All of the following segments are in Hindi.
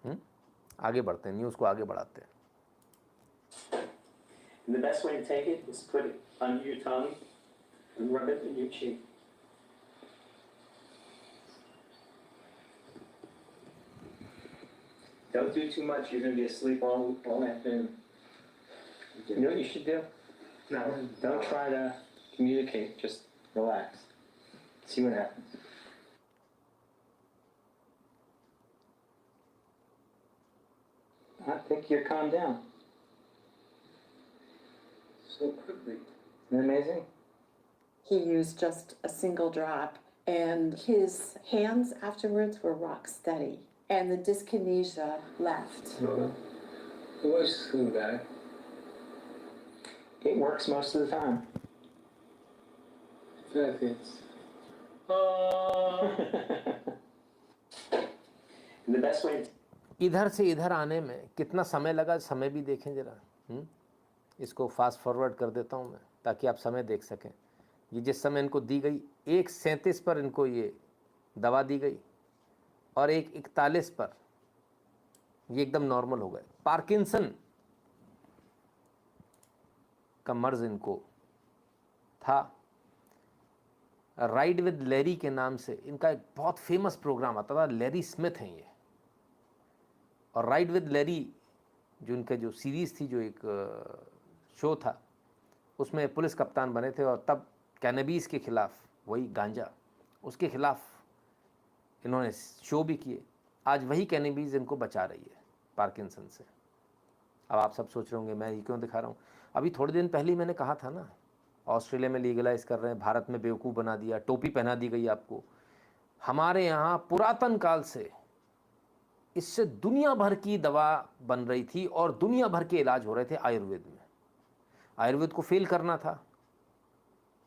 आगे बढ़ते हैं, न्यूज़ को आगे बढ़ाते हैं। And the best way to take it is put it under your tongue and rub it in your cheek. Don't do too much, you're going to be asleep all afternoon. You know what you should do? No. Don't try to communicate, just relax. See what happens. I think you're calmed down. So quickly. Isn't it amazing? He used just a single drop, and his hands afterwards were rock steady, and the dyskinesia left. The voice is coming back. It works most of the time. I feel like it's... And the best way... इधर से इधर आने में कितना समय लगा, समय भी देखें ज़रा। इसको फास्ट फॉरवर्ड कर देता हूँ मैं ताकि आप समय देख सकें। ये जिस समय इनको दी गई 1:37 पर इनको ये दवा दी गई और 1:41 पर ये एकदम नॉर्मल हो गए। पार्किंसन का मर्ज इनको था। राइड विद लैरी के नाम से इनका एक बहुत फेमस प्रोग्राम आता था, लैरी स्मिथ हैं ये। और राइड विद लैरी जो इनका जो सीरीज़ थी, जो एक शो था, उसमें पुलिस कप्तान बने थे और तब कैनबीस के ख़िलाफ़, वही गांजा, उसके ख़िलाफ़ इन्होंने शो भी किए। आज वही कैनबीस इनको बचा रही है पार्किंसन से। अब आप सब सोच रहे होंगे मैं ये क्यों दिखा रहा हूँ। अभी थोड़े दिन पहले ही मैंने कहा था ना, ऑस्ट्रेलिया में लीगलाइज़ कर रहे हैं, भारत में बेवकूफ़ बना दिया, टोपी पहना दी गई आपको। हमारे यहाँ पुरातन काल से इससे दुनिया भर की दवा बन रही थी और दुनिया भर के इलाज हो रहे थे आयुर्वेद में। आयुर्वेद को फेल करना था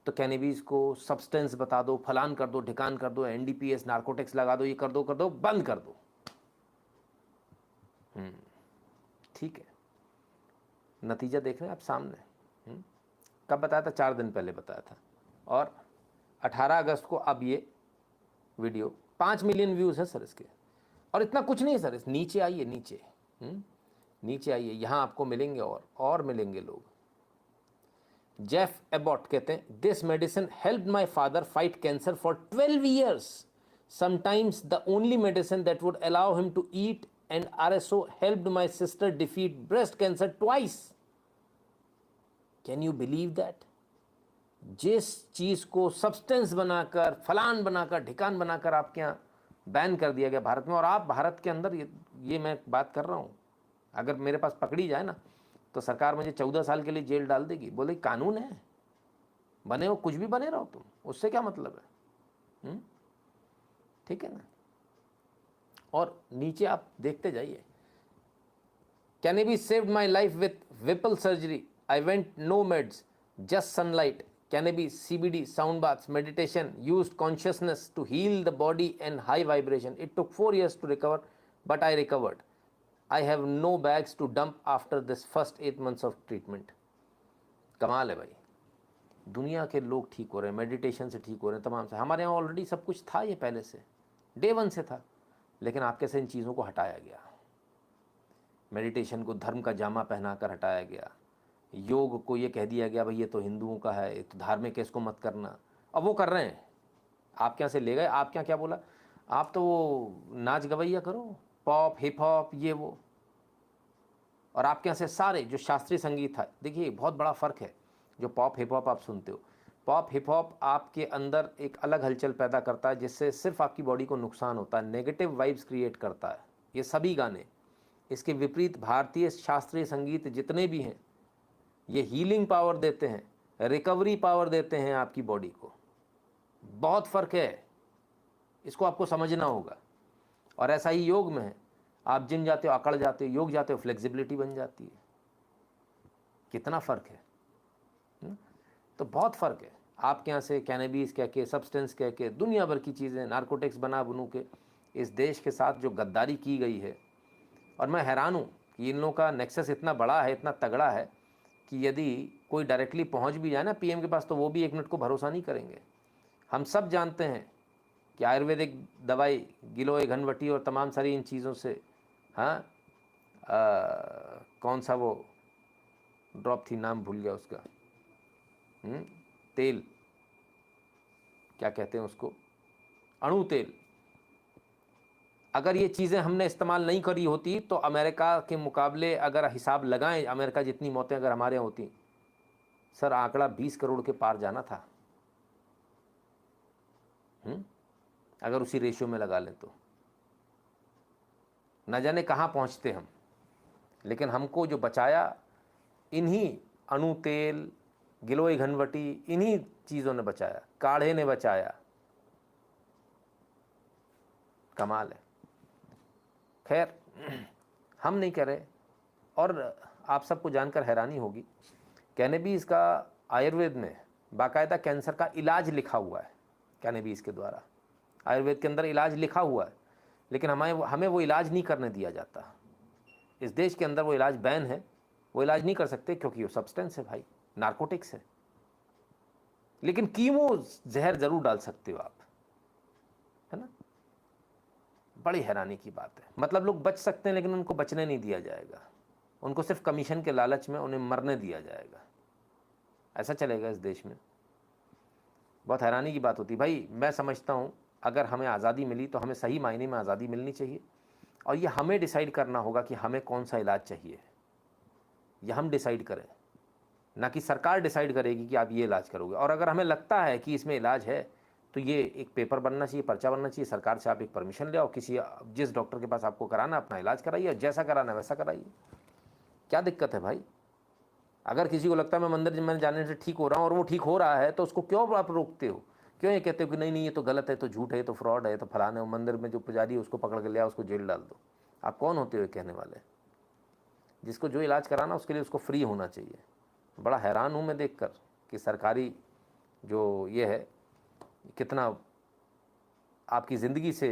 तो कैनबीस को सब्सटेंस बता दो, फलान कर दो, ढिकान कर दो, एनडीपीएस नार्कोटिक्स लगा दो, ये कर दो, बंद कर दो। ठीक है, नतीजा देख रहे हैं आप सामने। कब बताया था? 4 दिन पहले बताया था। और 18 अगस्त को अब ये वीडियो 5 मिलियन व्यूज़ है सर इसके। और इतना कुछ नहीं है सर, इस नीचे आइए, नीचे आइए, यहाँ आपको मिलेंगे और मिलेंगे लोग। जेफ एबॉट कहते हैं, this medicine helped my father fight cancer for 12 years. Sometimes the only medicine that would allow him to eat and RSO helped my sister defeat breast cancer twice. Can you believe that? जिस चीज़ को सब्सटेंस बनाकर, फलान बनाकर, ढिकान बनाकर आपके यहाँ बैन कर दिया गया भारत में, और आप भारत के अंदर ये मैं बात कर रहा हूँ, अगर मेरे पास पकड़ी जाए ना तो सरकार मुझे 14 साल के लिए जेल डाल देगी। बोले कानून है, बने हो कुछ भी बने रहो तुम, उससे क्या मतलब है। ठीक है ना। और नीचे आप देखते जाइए, cannabis saved my life with Whipple surgery, I went no meds, just sunlight, cannabis, CBD, sound baths, meditation, used consciousness to heal the body and high vibration. It took 4 years to recover, but I recovered. I have no bags to dump after this first 8 months of treatment. कमाल है भाई, दुनिया के लोग ठीक हो रहे हैं, मेडिटेशन से ठीक हो रहे हैं, तमाम से। हमारे यहाँ ऑलरेडी सब कुछ था, ये पहले से डे 1 से था, लेकिन आपके से इन चीज़ों को हटाया गया। मेडिटेशन को धर्म का जामा पहनाकर हटाया गया। योग को ये कह दिया गया भाई ये तो हिंदुओं का है, ये तो धार्मिक है, इसको मत करना। अब वो कर रहे हैं, आपके यहाँ से ले गए। आपके यहाँ क्या बोला? आप तो वो नाच गवैया करो, पॉप हिप हॉप ये वो, और आपके यहाँ से सारे जो शास्त्रीय संगीत था। देखिए बहुत बड़ा फ़र्क है। जो पॉप हिप हॉप आप सुनते हो, पॉप हिप हॉप आपके अंदर एक अलग हलचल पैदा करता है जिससे सिर्फ आपकी बॉडी को नुकसान होता है, नेगेटिव वाइब्स क्रिएट करता है ये सभी गाने। इसके विपरीत भारतीय शास्त्रीय संगीत जितने भी हैं ये हीलिंग पावर देते हैं, रिकवरी पावर देते हैं आपकी बॉडी को। बहुत फ़र्क है, इसको आपको समझना होगा। और ऐसा ही योग में है, आप जिम जाते हो अकड़ जाते हो, योग जाते हो फ्लेक्सिबिलिटी बन जाती है। कितना फ़र्क है। तो बहुत फ़र्क है। आपके यहाँ से कैनबीस कह के, सब्सटेंस कह के, दुनिया भर की चीज़ें, नारकोटिक्स बना बनू के इस देश के साथ जो गद्दारी की गई है। और मैं हैरान हूँ कि इन लोगों का नेक्सस इतना बड़ा है, इतना तगड़ा है कि यदि कोई डायरेक्टली पहुंच भी जाए ना पीएम के पास तो वो भी 1 मिनट को भरोसा नहीं करेंगे। हम सब जानते हैं कि आयुर्वेदिक दवाई गिलोय घनवटी और तमाम सारी इन चीज़ों से हाँ, कौन सा वो ड्रॉप थी, नाम भूल गया उसका, तेल, क्या कहते हैं उसको, अणु तेल। अगर ये चीज़ें हमने इस्तेमाल नहीं करी होती तो अमेरिका के मुकाबले अगर हिसाब लगाएं, अमेरिका जितनी मौतें अगर हमारे यहाँ होती, सर आंकड़ा 20 करोड़ के पार जाना था। अगर उसी रेशियो में लगा लें तो न जाने कहाँ पहुँचते हम। लेकिन हमको जो बचाया इन्हीं अणु तेल, गिलोय घनवटी, इन्हीं चीज़ों ने बचाया, काढ़े ने बचाया। कमाल है। खैर, हम नहीं कर रहे। और आप सबको जानकर हैरानी होगी, कैनेबीज का आयुर्वेद में बाकायदा कैंसर का इलाज लिखा हुआ है। कैनेबीज के द्वारा आयुर्वेद के अंदर इलाज लिखा हुआ है, लेकिन हमें वो इलाज नहीं करने दिया जाता। इस देश के अंदर वो इलाज बैन है, वो इलाज नहीं कर सकते क्योंकि वो सब्सटेंस है भाई, नार्कोटिक्स है। लेकिन कीमो जहर जरूर डाल सकते हो आप, है ना। बड़ी हैरानी की बात है। मतलब लोग बच सकते हैं लेकिन उनको बचने नहीं दिया जाएगा, उनको सिर्फ कमीशन के लालच में उन्हें मरने दिया जाएगा। ऐसा चलेगा इस देश में? बहुत हैरानी की बात होती है भाई। मैं समझता हूँ अगर हमें आज़ादी मिली तो हमें सही मायने में आज़ादी मिलनी चाहिए, और ये हमें डिसाइड करना होगा कि हमें कौन सा इलाज चाहिए। यह हम डिसाइड करें, ना कि सरकार डिसाइड करेगी कि आप ये इलाज करोगे। और अगर हमें लगता है कि इसमें इलाज है तो ये एक पेपर बनना चाहिए, पर्चा बनना चाहिए, सरकार से आप एक परमिशन ले आओ, जिस डॉक्टर के पास आपको कराना अपना इलाज कराइए, और जैसा कराना वैसा कराइए। क्या दिक्कत है भाई? अगर किसी को लगता है मैं मंदिर में जाने से ठीक हो रहा हूँ और वो ठीक हो रहा है तो उसको क्यों आप रोकते हो? क्यों ये कहते हो कि नहीं नहीं ये तो गलत है, तो झूठ है, तो फ्रॉड है, तो फलाने हो, मंदिर में जो पुजारी है उसको पकड़ के ले आओ, उसको जेल डाल दो। आप कौन होते हो कहने वाले? जिसको जो इलाज कराना उसके लिए उसको फ्री होना चाहिए। बड़ा हैरान हूँ मैं देखकर कि सरकारी जो ये है कितना आपकी ज़िंदगी से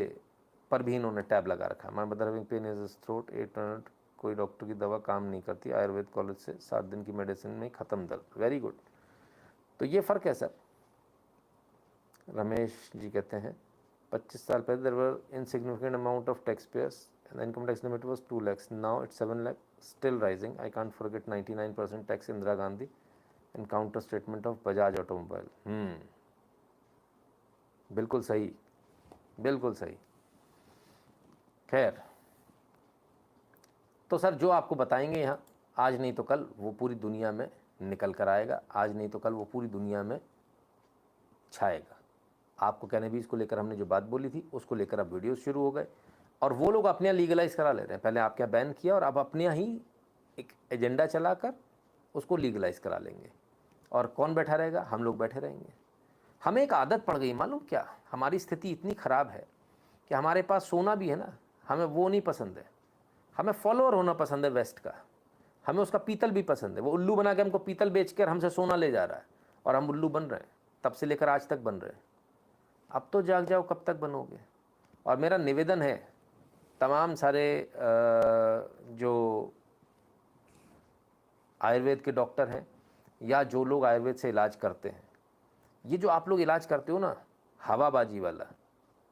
पर भी इन्होंने टैब लगा रखा। My mother having pain is throat 800, कोई डॉक्टर की दवा काम नहीं करती, आयुर्वेद कॉलेज से 7 दिन की मेडिसिन में ख़त्म दर्द। Very good. तो ये फ़र्क है सर। रमेश जी कहते हैं 25 साल पहले there were insignificant amount of tax payers and income tax limit was 2 lakhs, now it's 7 lakh, still rising. I can't forget 99% tax Indira Gandhi and counter statement of Bajaj automobile. बिल्कुल सही, बिल्कुल सही। खैर, तो सर जो आपको बताएंगे यहाँ, आज नहीं तो कल वो पूरी दुनिया में निकल कर आएगा, आज नहीं तो कल वो पूरी दुनिया में छाएगा। आपको कैनेबीज को लेकर हमने जो बात बोली थी उसको लेकर अब वीडियोस शुरू हो गए, और वो लोग अपने यहाँ लीगलाइज करा ले रहे हैं। पहले आपके यहाँ बैन किया और अब अपने यहाँ ही एक एजेंडा चलाकर उसको लीगलाइज करा लेंगे। और कौन बैठा रहेगा? हम लोग बैठे रहेंगे। हमें एक आदत पड़ गई, मालूम क्या, हमारी स्थिति इतनी ख़राब है कि हमारे पास सोना भी है ना, हमें वो नहीं पसंद है। हमें फॉलोअर होना पसंद है वेस्ट का। हमें उसका पीतल भी पसंद है। वो उल्लू बना के हमको पीतल बेचकर हमसे सोना ले जा रहा है और हम उल्लू बन रहे हैं, तब से लेकर आज तक बन रहे हैं। अब तो जाग जाओ, कब तक बनोगे? और मेरा निवेदन है तमाम सारे जो आयुर्वेद के डॉक्टर हैं या जो लोग आयुर्वेद से इलाज करते हैं, ये जो आप लोग इलाज करते हो ना हवाबाजी वाला,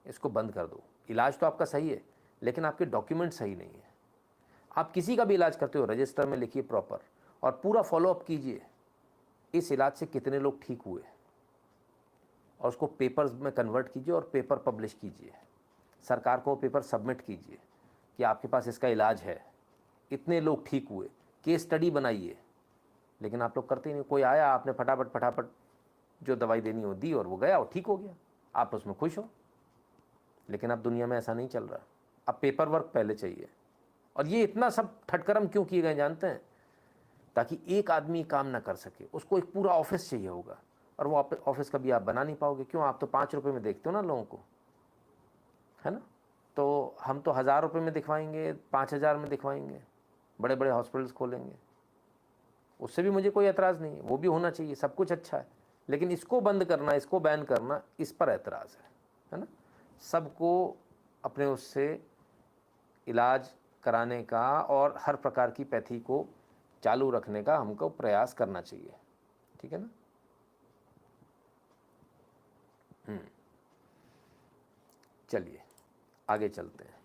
इसको बंद कर दो। इलाज तो आपका सही है लेकिन आपके डॉक्यूमेंट सही नहीं है। आप किसी का भी इलाज करते हो रजिस्टर में लिखिए प्रॉपर, और पूरा फॉलोअप कीजिए इस इलाज से कितने लोग ठीक हुए, और उसको पेपर्स में कन्वर्ट कीजिए और पेपर पब्लिश कीजिए। सरकार को पेपर सबमिट कीजिए कि आपके पास इसका इलाज है, इतने लोग ठीक हुए, केस स्टडी बनाइए। लेकिन आप लोग करते ही नहीं। कोई आया, आपने फटाफट जो दवाई देनी हो दी और वो गया और ठीक हो गया, आप उसमें खुश हो। लेकिन अब दुनिया में ऐसा नहीं चल रहा। अब पेपर वर्क पहले चाहिए। और ये इतना सब ठटकरम क्यों किए गए जानते हैं? ताकि एक आदमी काम ना कर सके, उसको एक पूरा ऑफिस चाहिए होगा, और वो ऑफिस कभी आप बना नहीं पाओगे। क्यों? आप तो 5 रुपये में देखते हो ना लोगों को, है ना। तो हम तो 1000 रुपये में दिखवाएंगे, 5000 में दिखवाएंगे, बड़े बड़े हॉस्पिटल्स खोलेंगे। उससे भी मुझे कोई एतराज़ नहीं है, वो भी होना चाहिए, सब कुछ अच्छा है। लेकिन इसको बंद करना, इसको बैन करना, इस पर एतराज़ है ना। सबको अपने उससे इलाज कराने का और हर प्रकार की पैथी को चालू रखने का हमको प्रयास करना चाहिए, ठीक है ना। चलिए आगे चलते हैं।